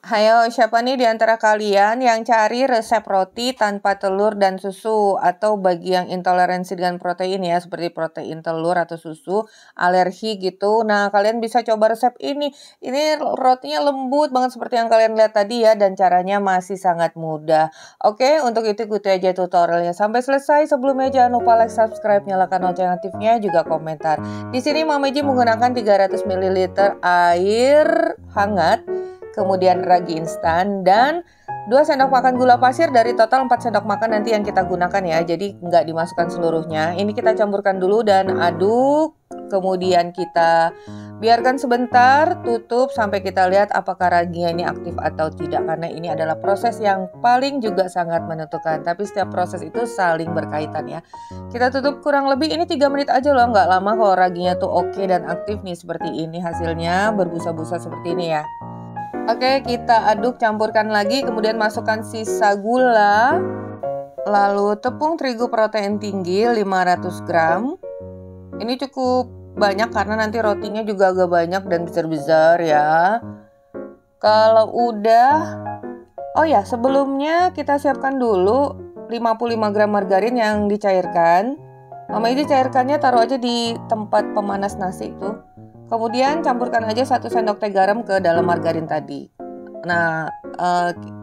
Hayo, siapa nih di antara kalian yang cari resep roti tanpa telur dan susu? Atau bagi yang intoleransi dengan protein ya, seperti protein telur atau susu, alergi gitu. Nah, kalian bisa coba resep ini. Ini rotinya lembut banget seperti yang kalian lihat tadi ya, dan caranya masih sangat mudah. Oke, untuk itu ikuti aja tutorialnya sampai selesai. Sebelumnya jangan lupa like, subscribe, nyalakan lonceng aktifnya, juga komentar. Di sini Mama Ji menggunakan 300 ml air hangat, kemudian ragi instan, dan 2 sendok makan gula pasir dari total 4 sendok makan nanti yang kita gunakan ya. Jadi nggak dimasukkan seluruhnya. Ini kita campurkan dulu dan aduk. Kemudian kita biarkan sebentar, tutup sampai kita lihat apakah raginya ini aktif atau tidak. Karena ini adalah proses yang paling juga sangat menentukan. Tapi setiap proses itu saling berkaitan ya. Kita tutup kurang lebih ini 3 menit aja loh. Nggak lama kalau raginya tuh oke dan aktif nih seperti ini hasilnya. Berbusa-busa seperti ini ya. Oke, kita aduk, campurkan lagi, kemudian masukkan sisa gula, lalu tepung terigu protein tinggi 500 gram. Ini cukup banyak karena nanti rotinya juga agak banyak dan besar-besar ya. Kalau udah, oh ya sebelumnya kita siapkan dulu 55 gram margarin yang dicairkan. Mama ini cairkannya taruh aja di tempat pemanas nasi itu. Kemudian campurkan aja 1 sendok teh garam ke dalam margarin tadi. Nah,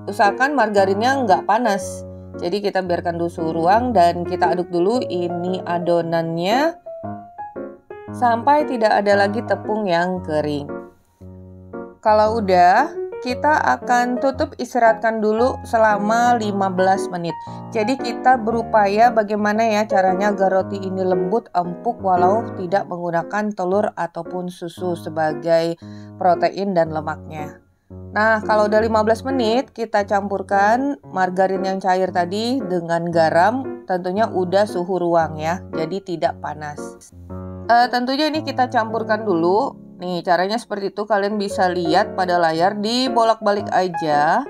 usahakan margarinnya nggak panas. Jadi kita biarkan dulu suhu ruang dan kita aduk dulu ini adonannya sampai tidak ada lagi tepung yang kering. Kalau udah, kita akan tutup istirahatkan dulu selama 15 menit. Jadi kita berupaya bagaimana ya caranya agar roti ini lembut, empuk walau tidak menggunakan telur ataupun susu sebagai protein dan lemaknya. Nah, kalau udah 15 menit kita campurkan margarin yang cair tadi dengan garam, tentunya udah suhu ruang ya, jadi tidak panas. Tentunya ini kita campurkan dulu. Nih, caranya seperti itu. Kalian bisa lihat pada layar, dibolak-balik aja.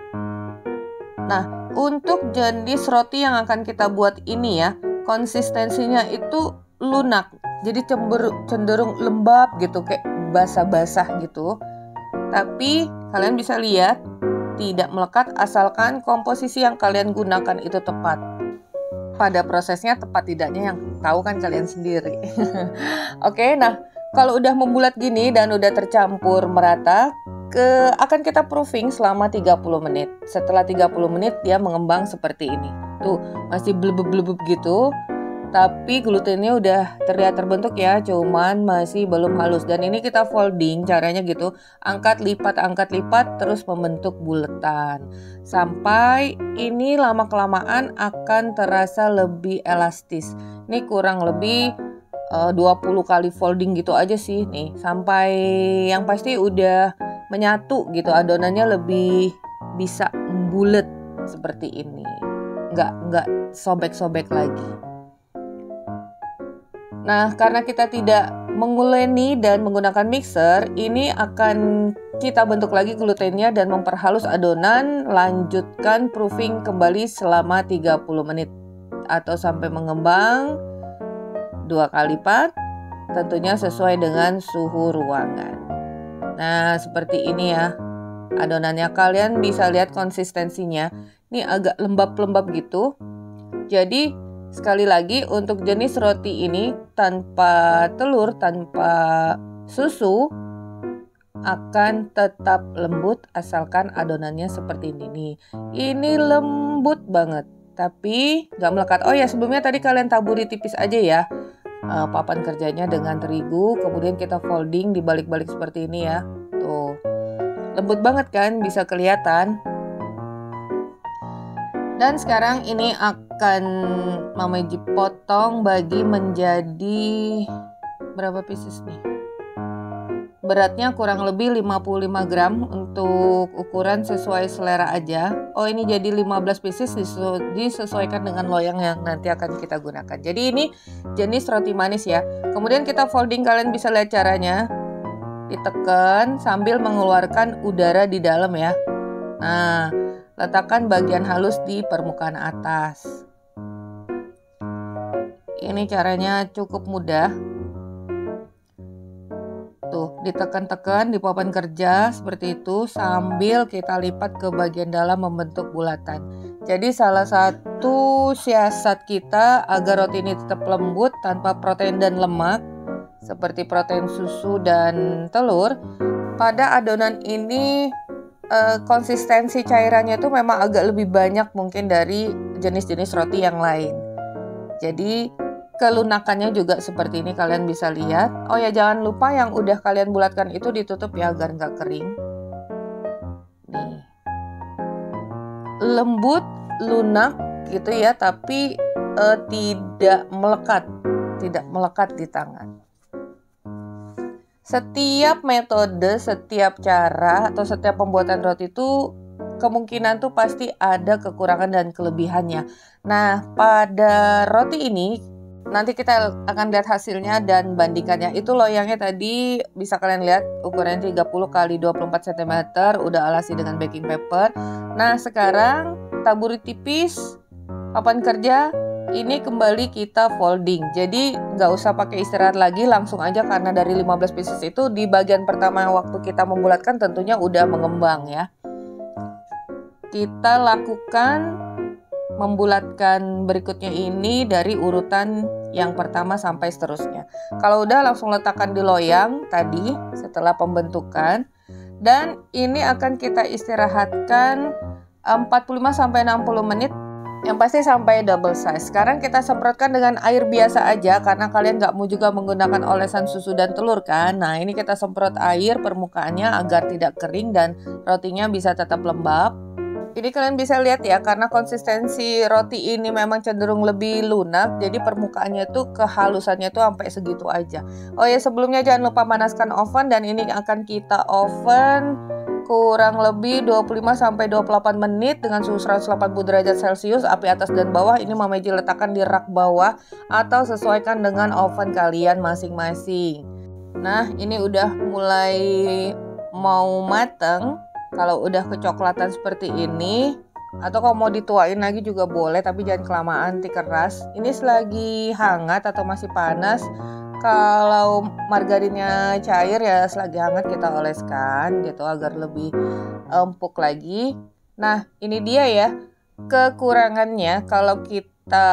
Nah, untuk jenis roti yang akan kita buat ini ya, konsistensinya itu lunak. Jadi cenderung lembab gitu, kayak basah-basah gitu. Tapi kalian bisa lihat tidak melekat asalkan komposisi yang kalian gunakan itu tepat. Pada prosesnya tepat tidaknya yang tahu kan kalian sendiri. Oke, nah kalau udah membulat gini dan udah tercampur merata, akan kita proofing selama 30 menit. Setelah 30 menit dia mengembang seperti ini. Tuh, masih blebeb-blebeb gitu. Tapi glutennya udah terlihat terbentuk ya, cuman masih belum halus. Dan ini kita folding, caranya gitu. Angkat, lipat, terus membentuk buletan. Sampai ini lama-kelamaan akan terasa lebih elastis. Ini kurang lebih 20 kali folding gitu aja sih nih. Sampai yang pasti udah menyatu gitu, adonannya lebih bisa bulet seperti ini. Nggak sobek-sobek lagi. Nah, karena kita tidak menguleni dan menggunakan mixer, ini akan kita bentuk lagi glutennya dan memperhalus adonan. Lanjutkan proofing kembali selama 30 menit atau sampai mengembang 2 kali lipat, tentunya sesuai dengan suhu ruangan. Nah, seperti ini ya adonannya. Kalian bisa lihat konsistensinya. Ini agak lembab-lembab gitu. Jadi sekali lagi untuk jenis roti ini tanpa telur, tanpa susu akan tetap lembut asalkan adonannya seperti ini nih. Ini lembut banget tapi nggak melekat. Oh ya, sebelumnya tadi kalian taburi tipis aja ya papan kerjanya dengan terigu, kemudian kita folding dibalik-balik seperti ini ya. Tuh, lembut banget kan, bisa kelihatan. Dan sekarang ini akan Mama Ji potong bagi menjadi berapa pieces nih? Beratnya kurang lebih 55 gram untuk ukuran sesuai selera aja. Oh, ini jadi 15 pieces disesuaikan dengan loyang yang nanti akan kita gunakan. Jadi ini jenis roti manis ya. Kemudian kita folding, kalian bisa lihat caranya. Ditekan sambil mengeluarkan udara di dalam ya. Nah, letakkan bagian halus di permukaan atas. Ini caranya cukup mudah. Tuh, ditekan-tekan di papan kerja seperti itu sambil kita lipat ke bagian dalam membentuk bulatan. Jadi salah satu siasat kita agar roti ini tetap lembut tanpa protein dan lemak seperti protein susu dan telur, pada adonan ini konsistensi cairannya itu memang agak lebih banyak mungkin dari jenis-jenis roti yang lain. Jadi kelunakannya juga seperti ini, kalian bisa lihat. Oh ya, jangan lupa yang udah kalian bulatkan itu ditutup ya agar nggak kering. Nih, lembut, lunak gitu ya, tapi tidak melekat di tangan. Setiap metode, setiap cara atau setiap pembuatan roti itu kemungkinan tuh pasti ada kekurangan dan kelebihannya. Nah, pada roti ini nanti kita akan lihat hasilnya dan bandingkannya. Itu loyangnya tadi bisa kalian lihat ukurannya 30 x 24 cm, udah alasi dengan baking paper. Nah, sekarang taburi tipis papan kerja. Ini kembali kita folding. Jadi nggak usah pakai istirahat lagi, langsung aja karena dari 15 pieces itu di bagian pertama waktu kita membulatkan tentunya udah mengembang ya. Kita lakukan membulatkan berikutnya ini dari urutan yang pertama sampai seterusnya. Kalau udah langsung letakkan di loyang tadi setelah pembentukan, dan ini akan kita istirahatkan 45 sampai 60 menit, yang pasti sampai double size. Sekarang kita semprotkan dengan air biasa aja karena kalian nggak mau juga menggunakan olesan susu dan telur kan. Nah, ini kita semprot air permukaannya agar tidak kering dan rotinya bisa tetap lembab. Ini kalian bisa lihat ya, karena konsistensi roti ini memang cenderung lebih lunak, jadi permukaannya tuh kehalusannya tuh sampai segitu aja. Oh ya, sebelumnya jangan lupa panaskan oven, dan ini akan kita oven kurang lebih 25 sampai 28 menit dengan suhu 180 derajat Celcius, api atas dan bawah. Ini Mama Eji letakkan di rak bawah atau sesuaikan dengan oven kalian masing-masing. Nah, ini udah mulai mau mateng. Kalau udah kecoklatan seperti ini, atau kalau mau dituain lagi juga boleh, tapi jangan kelamaan, nanti keras. Ini selagi hangat atau masih panas. Kalau margarinnya cair ya selagi hangat kita oleskan gitu agar lebih empuk lagi. Nah, ini dia ya kekurangannya kalau kita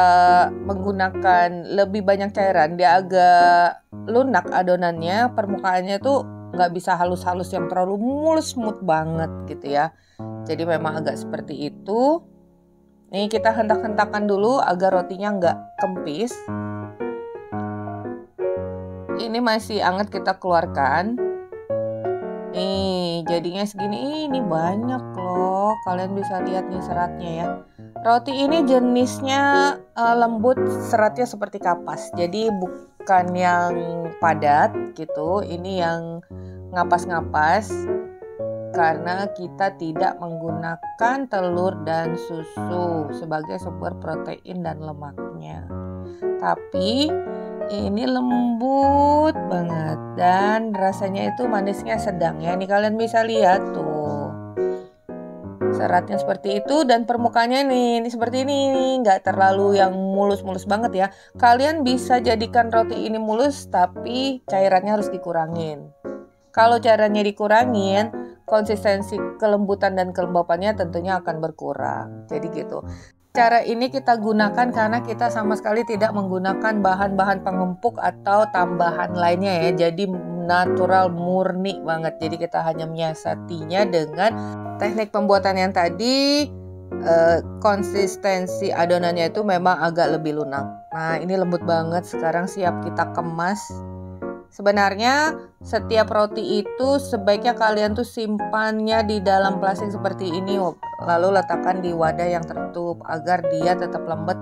menggunakan lebih banyak cairan, dia agak lunak adonannya, permukaannya tuh nggak bisa halus-halus yang terlalu mulus smooth banget gitu ya. Jadi memang agak seperti itu. Nih kita hentak-hentakan dulu agar rotinya nggak kempis. Ini masih hangat, kita keluarkan. Nih jadinya segini, ini banyak loh. Kalian bisa lihat nih seratnya ya. Roti ini jenisnya lembut, seratnya seperti kapas. Jadi bukan yang padat gitu. Ini yang ngapas-ngapas karena kita tidak menggunakan telur dan susu sebagai sumber protein dan lemaknya. Tapi ini lembut banget dan rasanya itu manisnya sedang ya. Ini kalian bisa lihat tuh. Seratnya seperti itu dan permukaannya nih, ini seperti ini, nggak terlalu yang mulus-mulus banget ya. Kalian bisa jadikan roti ini mulus tapi cairannya harus dikurangin. Kalau cairannya dikurangin, konsistensi kelembutan dan kelembapannya tentunya akan berkurang. Jadi gitu. Cara ini kita gunakan karena kita sama sekali tidak menggunakan bahan-bahan pengempuk atau tambahan lainnya ya. Jadi natural, murni banget. Jadi kita hanya menyiasatinya dengan teknik pembuatan yang tadi. Konsistensi adonannya itu memang agak lebih lunak. Nah, ini lembut banget. Sekarang siap kita kemas. Sebenarnya setiap roti itu sebaiknya kalian tuh simpannya di dalam plastik seperti ini, lalu letakkan di wadah yang tertutup agar dia tetap lembut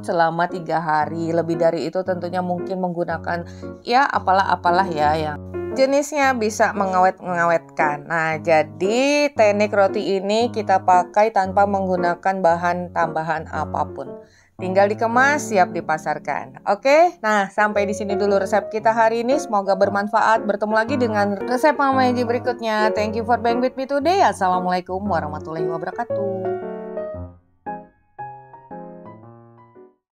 selama 3 hari. Lebih dari itu tentunya mungkin menggunakan ya apalah ya yang jenisnya bisa mengawetkan. Nah, jadi teknik roti ini kita pakai tanpa menggunakan bahan tambahan apapun. Tinggal dikemas, siap dipasarkan. Oke, nah sampai di sini dulu resep kita hari ini. Semoga bermanfaat. Bertemu lagi dengan resep Mama Eji berikutnya. Thank you for being with me today. Assalamualaikum warahmatullahi wabarakatuh.